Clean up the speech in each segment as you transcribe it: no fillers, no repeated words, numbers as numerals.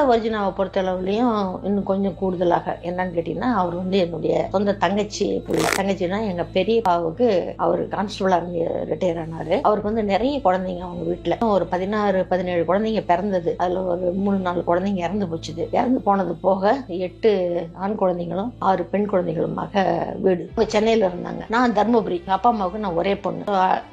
வர்ஜினாவை பொறுத்தளவுலையும் இன்னும் கொஞ்சம் கூடுதலாக என்னன்னு கேட்டீங்கன்னா, அவர் என்னுடைய சொந்த தங்கச்சினா எங்க பெரியப்பாவுக்கு அவர் கான்ஸ்டபிளா இருந்து ரிட்டையர் ஆனாரு. அவருக்கு நிறைய குழந்தைங்க அவங்க வீட்டுல ஒரு 16-17 குழந்தைங்க பிறந்தது. அதுல ஒரு 3-4 குழந்தைங்க இறந்து போச்சுது. இறந்து போனது போக 8 ஆண் குழந்தைங்களும் 6 பெண் குழந்தைகளுமாக வீடு சென்னையில இருந்தாங்க. நான் தர்மபுரி. அப்பா அம்மாவுக்கு நான் ஒரே பொண்ணு.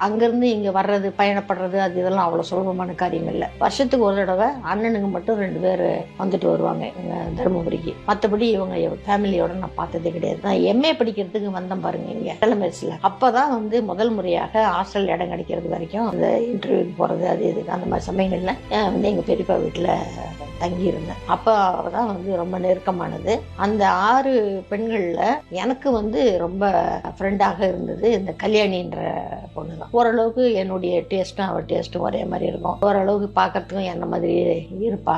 அங்கிருந்து இங்க வர்றது பயணப்படுறது அது இதெல்லாம் அவ்வளவு சுலபமான காரியம் இல்லை. வருஷத்துக்கு ஒரு தடவை அண்ணனுக்கு மட்டும் 2 பேர் வந்துட்டு வருவாங்க எங்க தர்மபுரிக்கு. மற்றபடி இவங்க ஃபேமிலியோட நான் பார்த்ததே கிடையாது. நான் எம்ஏ படிக்கிறதுக்கு வந்தேன் பாருங்க இங்க டெலமெட்ஸ்ல. அப்பதான் முதல் முறையாக ஹாஸ்டல் இடம் கிடைக்கிறது வரைக்கும் அந்த இன்டர்வியூக்கு போறது அது இது அந்த மாதிரி சமயங்கள்ல எங்க பெரியப்பா வீட்டுல தங்கி இருந்தேன். அப்பதான் ரொம்ப நெருக்கமானது. அந்த 6 பெண்கள்ல எனக்கு ரொம்ப ஃப்ரெண்டாக இருந்தது இந்த கல்யாணின்ற பொண்ணுதான். ஓரளவுக்கு என்னுடைய டேஸ்டும் அவள் டேஸ்ட்டும் ஒரே மாதிரி இருக்கும். ஓரளவுக்கு பார்க்கறதுக்கும் என்ன மாதிரி இருப்பா.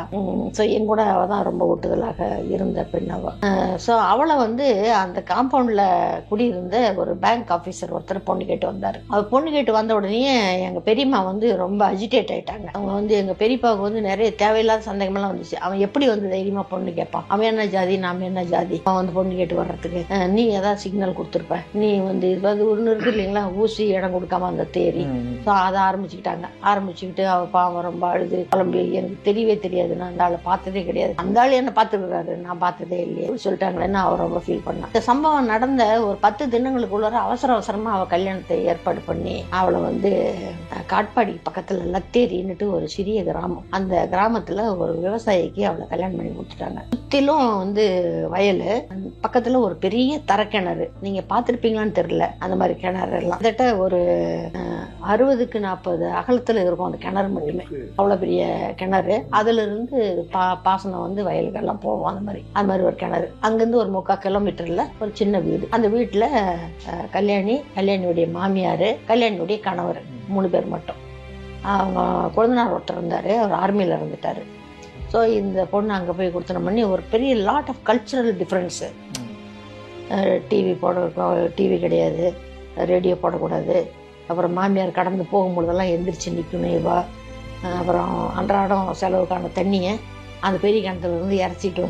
ஸோ என் கூட அவள் தான் ரொம்ப ஒட்டுதலாக இருந்த பெண் அவள். ஸோ அவளை அந்த காம்பவுண்ட்ல குடியிருந்த ஒரு பேங்க் ஆஃபீஸர் ஒருத்தர் பொண்ணு கேட்டு வந்தார். அவர் பொண்ணு கேட்டு வந்த உடனே எங்க பெரியம்மா ரொம்ப அஜிடேட் ஆயிட்டாங்க. அவங்க எங்க பெரியப்பாவுக்கு நிறைய தேவையில்லாத சந்தேகமெல்லாம் வந்துச்சு. அவன் எப்படி தைரியமா பொண்ணு கேட்பான்? அவன் என்ன ஜாதி, நாம என்ன ஜாதி? அவன் பொண்ணு கேட்டு வர்றதுக்கு நீ ஏதாவது சிக்னல் கொடுத்துருப்ப, நீ ஒண்ணு இருக்கு இல்லைங்களா, ஊசி இடம் கொடுக்காம அந்த தேரி. ஸோ அதை ஆரம்பிச்சுக்கிட்டு அவ பாவம் ரொம்ப அழுது கிளம்பி எனக்கு தெரியவே தெரியாது, நான் அந்த ஆளை பார்த்ததே கிடையாது, அந்த ஆள் என்ன பார்த்துருக்காரு, நான் பார்த்ததே இல்லையே சொல்லிட்டாங்களேன்னு அவர் ரொம்ப ஃபீல் பண்ணான். இந்த சம்பவம் நடந்த ஒரு 10 தினங்களுக்குள்ள அவசரமா அவ கல்யாணத்தை ஏற்பாடு பண்ணி அவளை காட்பாடி பக்கத்துல லத்தேரின்னுட்டு ஒரு சிறிய கிராமம். அந்த கிராமத்துல ஒரு விவசாயிக்கு அவளை கல்யாணம் பண்ணி கொடுத்துட்டாங்க. சுத்திலும் வயலு, பக்கத்துல ஒரு பெரிய தரக்கிணறு. நீங்க பாத்திருப்பீங்களான்னு தெரியல, அந்த மாதிரி கிணறு எல்லாம் கிட்டத்தட்ட ஒரு 60-40 அகலத்துல இருக்கும் அந்த கிணறு மட்டுமே. அவ்வளவு பெரிய கிணறு. அதுல இருந்து பாசனம் வயலுக்கெல்லாம் போவோம். அந்த மாதிரி ஒரு கிணறு. அங்கிருந்து ஒரு 3/4 கிலோமீட்டர்ல ஒரு சின்ன வீடு. அந்த வீட்டுல கல்யாணியுடைய மாமியாரு, கல்யாணியுடைய கணவர் 3 பேர் மட்டும். அவங்க கொழுந்தனார் ஒருத்தர் இருந்தாரு, அவர் ஆர்மியில இருந்துட்டாரு. ஸோ இந்த பொண்ணு அங்கே போய் கொடுத்தன பண்ணி ஒரு பெரிய lot of cultural difference. TV கிடையாது, ரேடியோ போடக்கூடாது. அப்புறம் மாமியார் கடந்து போகும்பொழுதெல்லாம் எந்திரிச்சு நிற்கணும் இவா. அப்புறம் அன்றாடம் செலவுக்கான தண்ணியை அந்த பெரிய கிணத்துல இறச்சிட்டு